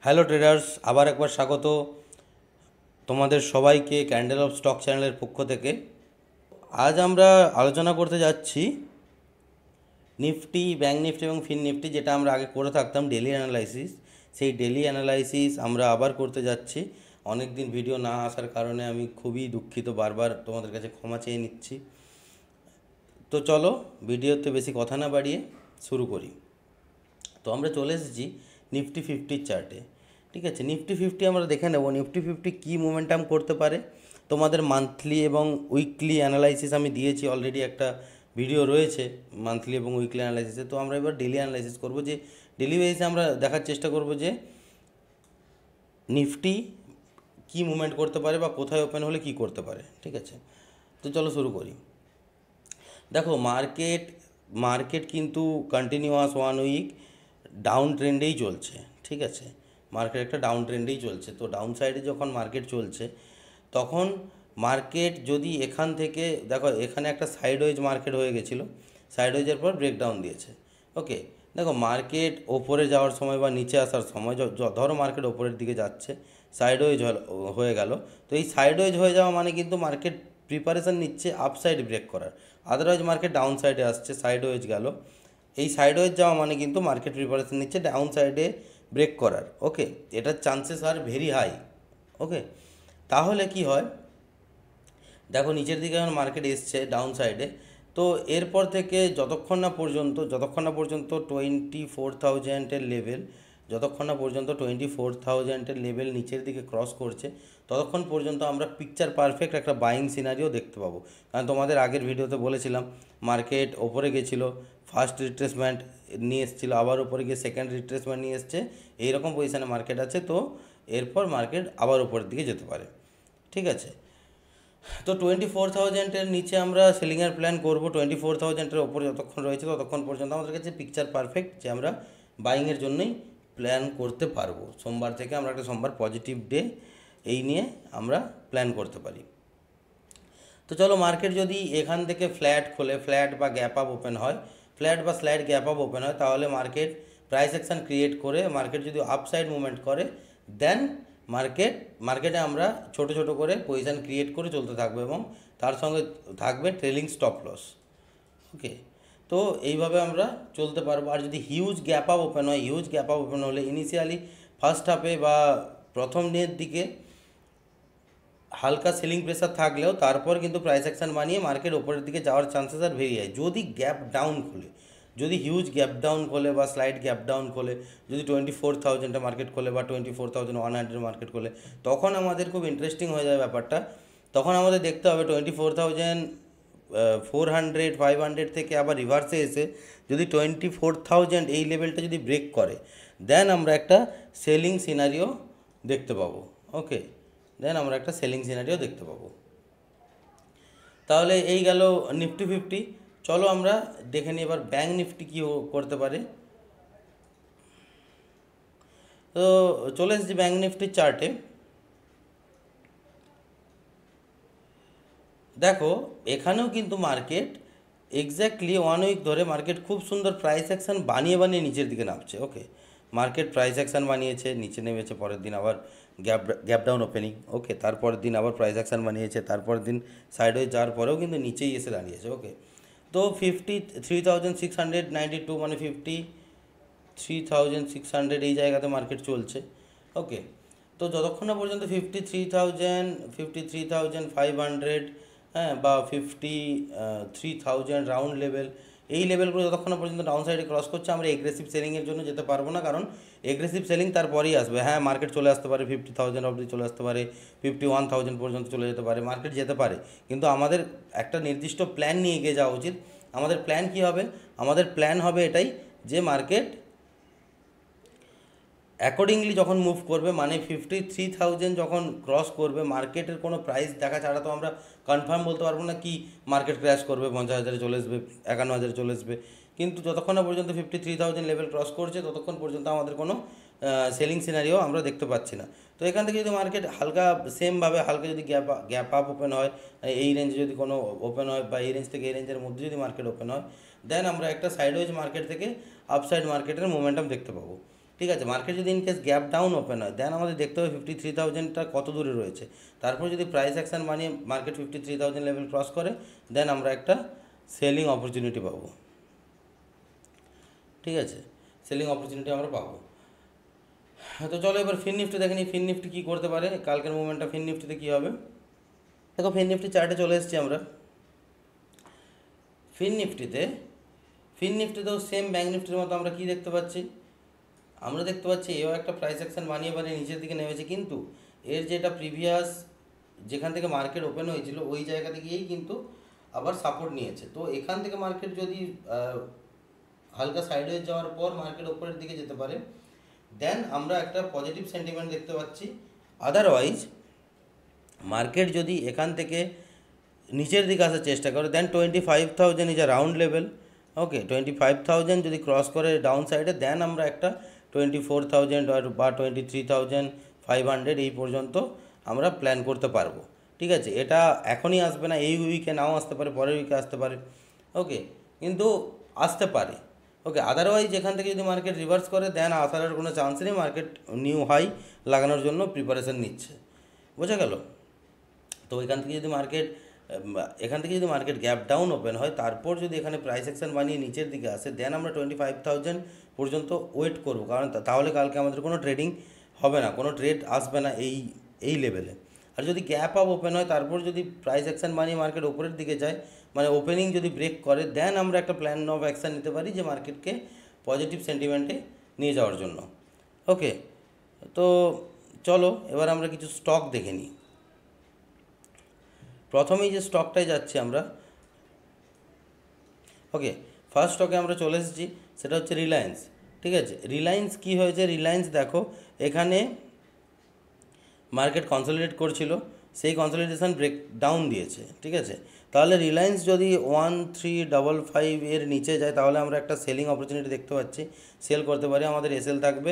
Hello traders, আবার একবার স্বাগত তোমাদের সবাইকে ক্যান্ডেল অফ স্টক চ্যানেলের পক্ষ থেকে। আজ আমরা আলোচনা করতে যাচ্ছি নিফটি, ব্যাঙ্ক নিফটি এবং ফিন নিফটি, যেটা আমরা আগে করে থাকতাম ডেলি অ্যানালাইসিস। সেই ডেলি অ্যানালাইসিস আমরা আবার করতে যাচ্ছি। অনেক দিন ভিডিও না আসার কারণে আমি খুবই দুঃখিত, বারবার তোমাদের কাছে ক্ষমা চেয়ে নিচ্ছি। তো চলো ভিডিওতে বেশি কথা না বাড়িয়ে শুরু করি। তো আমরা চলে এসেছি নিফটি ফিফটির চার্টে। ঠিক আছে, নিফটি ফিফটি আমরা দেখে নেব নিফটি ফিফটি কী মোমেন্টাম করতে পারে। তোমাদের মান্থলি এবং উইকলি অ্যানালাইসিস আমি দিয়েছি, অলরেডি একটা ভিডিও রয়েছে মান্থলি এবং উইকলি অ্যানালাইসিসে। তো আমরা এবার ডেলি অ্যানালাইসিস করব, যে ডেলি বেসিসে আমরা দেখার চেষ্টা করব যে নিফটি কী মুভমেন্ট করতে পারে বা কোথায় ওপেন হলে কী করতে পারে। ঠিক আছে, তো চলো শুরু করি। দেখো, মার্কেট মার্কেট কিন্তু কন্টিনিউয়াস 1 উইক ডাউন ট্রেন্ডেই চলছে। ঠিক আছে, মার্কেট একটা ডাউন ট্রেন্ডেই চলছে। তো ডাউন সাইডে যখন মার্কেট চলছে, তখন মার্কেট যদি এখান থেকে দেখো, এখানে একটা সাইডওয়েজ মার্কেট হয়ে গেছিলো, সাইডওয়েজের পর ব্রেকডাউন দিয়েছে। ওকে, দেখো মার্কেট ওপরে যাওয়ার সময় বা নিচে আসার সময়, ধরো মার্কেট ওপরের দিকে যাচ্ছে, সাইডওয়েজ হয়ে গেল। তো এই সাইডওয়েজ হয়ে যাওয়া মানে কিন্তু মার্কেট প্রিপারেশান নিচ্ছে আপসাইড ব্রেক করার। আদারওয়াইজ মার্কেট ডাউন সাইডে আসছে, সাইডওয়েজ গেল। এই সাইডওয়েজ যাওয়া মানে কিন্তু মার্কেট প্রিপারেশন নিচ্ছে ডাউন সাইডে ব্রেক করার। ওকে, এটার চান্সেস আর ভেরি হাই। ওকে, তাহলে কি হয়, দেখো নিচের দিকে যখন মার্কেট এসছে ডাউন সাইডে, তো এরপর থেকে যতক্ষণ না পর্যন্ত 24,000-এর লেভেল, নিচের দিকে ক্রস করছে, ততক্ষণ পর্যন্ত আমরা পিকচার পারফেক্ট একটা বাইং সিনারিও দেখতে পাবো। কারণ তোমাদের আগের ভিডিওতে বলেছিলাম, মার্কেট ওপরে গেছিলো, ফার্স্ট রিট্রেসমেন্ট নিয়ে এসেছিলো, আবার ওপরে গিয়ে সেকেন্ড রিট্রেসমেন্ট নিয়ে এসছে, এইরকম পজিশানে মার্কেট আছে। তো এরপর মার্কেট আবার উপরের দিকে যেতে পারে। ঠিক আছে, তো 24,000-এর নিচে আমরা সেলিংয়ের প্ল্যান করব। 24,000-এর ওপরে যতক্ষণ রয়েছে ততক্ষণ পর্যন্ত আমাদের কাছে পিকচার পারফেক্ট, যে আমরা বাইংয়ের জন্যই প্ল্যান করতে পারবো। সোমবার থেকে আমরা একটা সোমবার পজিটিভ ডে, এই নিয়ে আমরা প্ল্যান করতে পারি। তো চলো, মার্কেট যদি এখান থেকে ফ্ল্যাট বা গ্যাপ আপ ওপেন হয়, ফ্ল্যাট বা স্লাইড গ্যাপ আপ ওপেন হয়, তাহলে মার্কেট প্রাইস অ্যাকশন ক্রিয়েট করে, মার্কেট যদি আপসাইড মুভমেন্ট করে, দেন মার্কেটে আমরা ছোট ছোট করে পজিশান ক্রিয়েট করে চলতে থাকবো, এবং তার সঙ্গে থাকবে ট্রেলিং স্টপ লস। ওকে, তো এইভাবে আমরা চলতে পারবো। আর যদি হিউজ গ্যাপ আপ ওপেন হলে ইনিশিয়ালি ফার্স্ট হাফে বা প্রথম দিনের দিকে হালকা সেলিং প্রেসার থাকলেও তারপর কিন্তু প্রাইস অ্যাকশন বানিয়ে মার্কেট ওপরের দিকে যাওয়ার চান্সেস আর বেরিয়ে যায়। যদি গ্যাপ ডাউন খোলে, যদি হিউজ গ্যাপ ডাউন খোলে বা স্লাইড গ্যাপ ডাউন খোলে, যদি 24,000-এ মার্কেট খোলে বা 24,100 মার্কেট খোলে, তখন আমাদের খুব ইন্টারেস্টিং হয়ে যায় ব্যাপারটা। তখন আমাদের দেখতে হবে 24,400, 500 থেকে আবার রিভার্সে এসে যদি 24,000 এই লেভেলটা যদি ব্রেক করে, দেন আমরা একটা সেলিং সিনারিও দেখতে পাবো। ওকে, তাহলে এই গেল নিফটি ফিফটি। চলো আমরা দেখে নিই এবার ব্যাঙ্ক নিফটি কী করতে পারে। তো চলে এসেছি ব্যাঙ্ক নিফটির চার্টে। দেখো, এখানেও কিন্তু মার্কেট এক্স্যাক্টলি 1 উইক ধরে মার্কেট খুব সুন্দর প্রাইস অ্যাকশান বানিয়ে নিচের দিকে নামছে। ওকে, মার্কেট প্রাইস অ্যাকশান বানিয়েছে, নিচে নেমেছে, পরের দিন আবার গ্যাপ ডাউন ওপেনিং। ওকে, তারপরের দিন আবার প্রাইস অ্যাকশান বানিয়েছে, তারপরের দিন সাইডওয়ে যাওয়ার পরেও কিন্তু নিচেই এসে দাঁড়িয়েছে। ওকে, তো 53,692 মানে 53,600 এই জায়গাতে মার্কেট চলছে। ওকে, তো যতক্ষণ না পর্যন্ত 53,500, হ্যাঁ, বা 53,000 রাউন্ড লেভেল, এই লেভেলগুলো যতক্ষণ না পর্যন্ত ডাউন সাইডে ক্রস করছে, আমরা এগ্রেসিভ সেলিংয়ের জন্য যেতে পারবো না। কারণ এগ্রেসিভ সেলিং তারপরেই আসবে। হ্যাঁ, মার্কেট চলে আসতে পারে 50,000 অবধি, চলে আসতে পারে 51,000 পর্যন্ত চলে যেতে পারে, মার্কেট যেতে পারে। কিন্তু আমাদের একটা নির্দিষ্ট প্ল্যান নিয়ে এগিয়ে যাওয়া উচিত। আমাদের প্ল্যান কী হবে? আমাদের প্ল্যান হবে এটাই, যে মার্কেট অ্যাকর্ডিংলি যখন মুভ করবে, মানে 53,000 যখন ক্রস করবে, মার্কেটের কোনো প্রাইস দেখা ছাড়া তো আমরা কনফার্ম বলতে পারবো না কি মার্কেট ক্র্যাশ করবে, 50,000-এ চলে আসবে, 51,000-এ চলে আসবে। কিন্তু যতক্ষণ না পর্যন্ত 53,000 লেভেল ক্রস করছে, ততক্ষণ পর্যন্ত আমাদের কোনো সেলিং সিনারিও আমরা দেখতে পাচ্ছি না। তো এখান থেকে যদি মার্কেট সেমভাবে হালকা যদি গ্যাপ আপ ওপেন হয়, এই রেঞ্জে যদি কোনো ওপেন হয়, বা এই রেঞ্জ থেকে এই রেঞ্জের মধ্যে যদি মার্কেট ওপেন হয়, দেন আমরা একটা সাইডওয়েজ মার্কেট থেকে আপসাইড মার্কেটের মোমেন্টাম দেখতে পাবো। ঠিক আছে, মার্কেট যদি ইনকেস গ্যাপ ডাউন ওপেন হয় দেন আমাদের দেখতে হবে 53,000টা কত দূরে রয়েছে। তারপর যদি প্রাইস অ্যাকশন বানিয়ে মার্কেট 53,000 লেভেল ক্রস করে দেন আমরা একটা সেলিং অপরচুনিটি পাবো। ঠিক আছে, সেলিং অপরচুনিটি আমরা পাবো। তো চলো এবার ফিন নিফটি দেখে নিই, ফিন নিফটি কী করতে পারে, কালকের মুভমেন্টটা ফিন নিফটিতে কী হবে। দেখো ফিন নিফটি চার্টে চলে এসেছি আমরা। ফিন নিফটিতেও সেম ব্যাঙ্ক নিফটির মতো আমরা কী দেখতে পাচ্ছি, আমরা দেখতে পাচ্ছি এও একটা প্রাইস অ্যাকশন বানিয়ে নিচের দিকে নেমেছে, কিন্তু এর যেটা প্রিভিয়াস যেখান থেকে মার্কেট ওপেন হয়েছিল ওই জায়গা থেকেই কিন্তু আবার সাপোর্ট নিয়েছে। তো এখান থেকে মার্কেট যদি হালকা সাইডওয়েজ যাওয়ার পর মার্কেট ওপরের দিকে যেতে পারে দেন আমরা একটা পজিটিভ সেন্টিমেন্ট দেখতে পাচ্ছি। আদারওয়াইজ মার্কেট যদি এখান থেকে নিচের দিকে আসার চেষ্টা করে দেন 25,000 ইজ আ রাউন্ড লেভেল। ওকে, 25,000 যদি ক্রস করে ডাউন সাইডে দেন আমরা একটা 24,000 বা 23,500 এই পর্যন্ত আমরা প্ল্যান করতে পারবো। ঠিক আছে, এটা এখনই আসবে না, এই উইকে নাও আসতে পারে, পরের উইকে আসতে পারে। ওকে, কিন্তু আসতে পারে। ওকে, আদারওয়াইজ এখান থেকে যদি মার্কেট রিভার্স করে দেন আসার কোনো চান্স নেই, মার্কেট নিউ হাই লাগানোর জন্য প্রিপারেশন নিচ্ছে। বোঝা গেল? তো এখান থেকে যদি মার্কেট গ্যাপ ডাউন ওপেন হয় তারপর যদি এখানে প্রাইস অ্যাকশন বানিয়ে নিচের দিকে আসে দেন আমরা 25,000 পর্যন্ত ওয়েট করব, কারণ তাহলে কালকে আমাদের কোনো ট্রেডিং হবে না, কোনো ট্রেড আসবে না এই লেভেলে। আর যদি গ্যাপ আপ ওপেন হয় তারপর যদি প্রাইস অ্যাকশন বানিয়ে মার্কেট ওপরের দিকে যায়, মানে ওপেনিং যদি ব্রেক করে দেন আমরা একটা প্ল্যান অফ অ্যাকশন নিতে পারি যে মার্কেটকে পজিটিভ সেন্টিমেন্টে নিয়ে যাওয়ার জন্য। ওকে, তো চলো এবার আমরা কিছু স্টক দেখে নিই। প্রথমেই যে স্টকটায় যাচ্ছি আমরা, ওকে, ফার্স্ট স্টকে আমরা চলে এসেছি, সেটা হচ্ছে রিলায়েন্স। ঠিক আছে, রিলায়েন্স কী হয়েছে, রিলায়েন্স দেখো এখানে মার্কেট কনসলিডেট করছিল, সেই কনসলিডেশন ব্রেক ডাউন দিয়েছে। ঠিক আছে, তাহলে রিলায়েন্স যদি 1355 এর নিচে যায় তাহলে আমরা একটা সেলিং অপরচুনিটি দেখতে পাচ্ছি, সেল করতে পারি। আমাদের এসএল থাকবে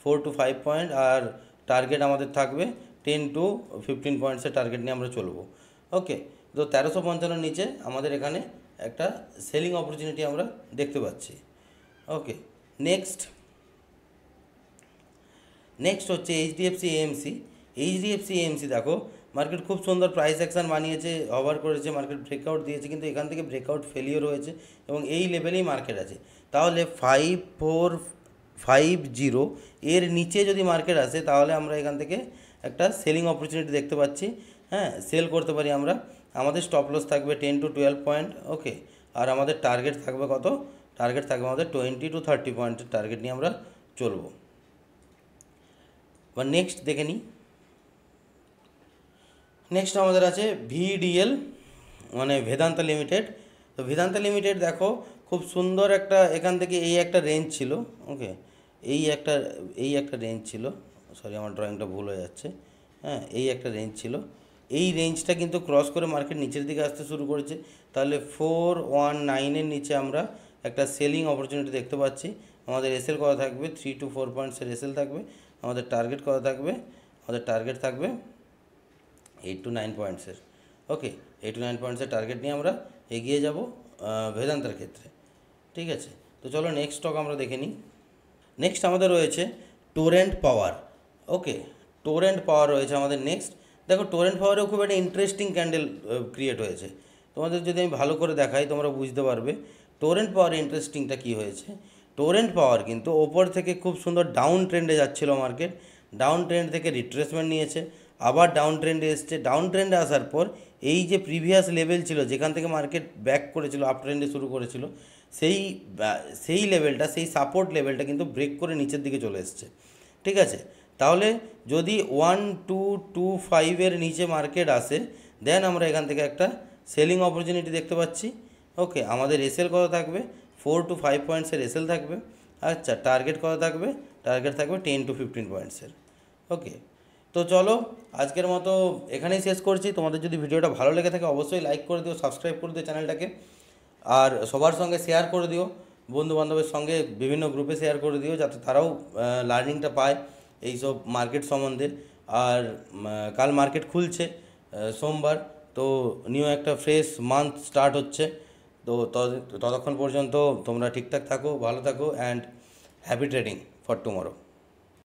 4 to 5 পয়েন্ট আর টার্গেট আমাদের থাকবে 10 to 15 পয়েন্টসের টার্গেট নিয়ে আমরা চলবো। ওকে, তো 1355 নিচে আমাদের এখানে একটা সেলিং অপরচুনিটি আমরা দেখতে পাচ্ছি। ওকে, নেক্সট হচ্ছে এইচডিএফসি এএমসি দেখো মার্কেট খুব সুন্দর প্রাইস অ্যাকশন বানিয়েছে, ওভার করেছে, মার্কেট ব্রেকআউট দিয়েছে, কিন্তু এখান থেকে ব্রেকআউট ফেলিওর হয়েছে এবং এই লেভেলেই মার্কেট আছে। তাহলে 5450 এর নিচে যদি মার্কেট আসে তাহলে আমরা এখান থেকে একটা সেলিং অপরচুনিটি দেখতে পাচ্ছি। হ্যাঁ, সেল করতে পারি আমরা। আমাদের স্টপ লস থাকবে 10 to 12 পয়েন্ট। ওকে, আর আমাদের টার্গেট থাকবে কত, টার্গেট থাকবে আমাদের 20 to 30 পয়েন্টের টার্গেট নিয়ে আমরা চলবো। বা নেক্সট দেখে নিই, নেক্সট আমাদের আছে ভিডিএল মানে বেদান্ত লিমিটেড। তো বেদান্ত লিমিটেড দেখো খুব সুন্দর একটা এখান থেকে এই একটা রেঞ্জ ছিল। ওকে, এই একটা রেঞ্জ ছিল, সরি আমার ড্রয়িংটা ভুল হয়ে যাচ্ছে। হ্যাঁ, এই একটা রেঞ্জ ছিল, এই রেঞ্জটা কিন্তু ক্রস করে মার্কেট নিচের দিকে আসতে শুরু করেছে। তাহলে 419 নিচে আমরা একটা সেলিং অপরচুনিটি দেখতে পাচ্ছি। আমাদের এসএল করা থাকবে 3 to 4 পয়েন্টসের এসএল থাকবে। আমাদের টার্গেট করা থাকবে, আমাদের টার্গেট থাকবে 8 to 9 পয়েন্টসের। ওকে, 8 to 9 পয়েন্টসের টার্গেট নিয়ে আমরা এগিয়ে যাব বেদান্তের ক্ষেত্রে। ঠিক আছে, তো চলো নেক্সট স্টক আমরা দেখে নিই। নেক্সট আমাদের রয়েছে টোরেন্ট পাওয়ার। ওকে, টোরেন্ট পাওয়ার রয়েছে আমাদের নেক্সট। দেখো টোরেন্ট পাওয়ারেও খুব একটা ইন্টারেস্টিং ক্যান্ডেল ক্রিয়েট হয়েছে, তোমাদের যদি আমি ভালো করে দেখাই তোমরা বুঝতে পারবে টোরেন্ট পাওয়ার ইন্টারেস্টিংটা কী হয়েছে। টোরেন্ট পাওয়ার কিন্তু ওপর থেকে খুব সুন্দর ডাউন ট্রেন্ডে যাচ্ছিল মার্কেট, ডাউন ট্রেন্ড থেকে রিট্রেসমেন্ট নিয়েছে, আবার ডাউন ট্রেন্ডে এসছে। ডাউন ট্রেন্ডে আসার পর এই যে প্রিভিয়াস লেভেল ছিল যেখান থেকে মার্কেট ব্যাক করেছিল, আপ ট্রেন্ডে শুরু করেছিল, সেই লেভেলটা, সেই সাপোর্ট লেভেলটা কিন্তু ব্রেক করে নিচের দিকে চলে এসছে। ঠিক আছে, তাহলে যদি 1225 এর নিচে মার্কেট আসে দেন আমরা এখান থেকে একটা সেলিং অপরচুনিটি দেখতে পাচ্ছি। ওকে, আমাদের এসএল কত থাকবে, 4 to 5 পয়েন্টসের এসএল থাকবে। আচ্ছা, টার্গেট কত থাকবে, টার্গেট থাকবে 10 to 15 পয়েন্টসের। ওকে, তো চলো আজকের মতো এখানেই শেষ করছি। তোমাদের যদি ভিডিওটা ভালো লেগে থাকে অবশ্যই লাইক করে দিও, সাবস্ক্রাইব করে দিও চ্যানেলটাকে, আর সবার সঙ্গে শেয়ার করে দিও, বন্ধুবান্ধবের সঙ্গে বিভিন্ন গ্রুপে শেয়ার করে দিও যাতে তারাও লার্নিংটা পায় এইসব মার্কেট সম্বন্ধে। আর কাল মার্কেট খুলছে সোমবার, তো নিউ একটা ফ্রেশ মান্থ স্টার্ট হচ্ছে। তো ততক্ষণ পর্যন্ত তোমরা ঠিকঠাক থাকো, ভালো থাকো, and happy trading for tomorrow.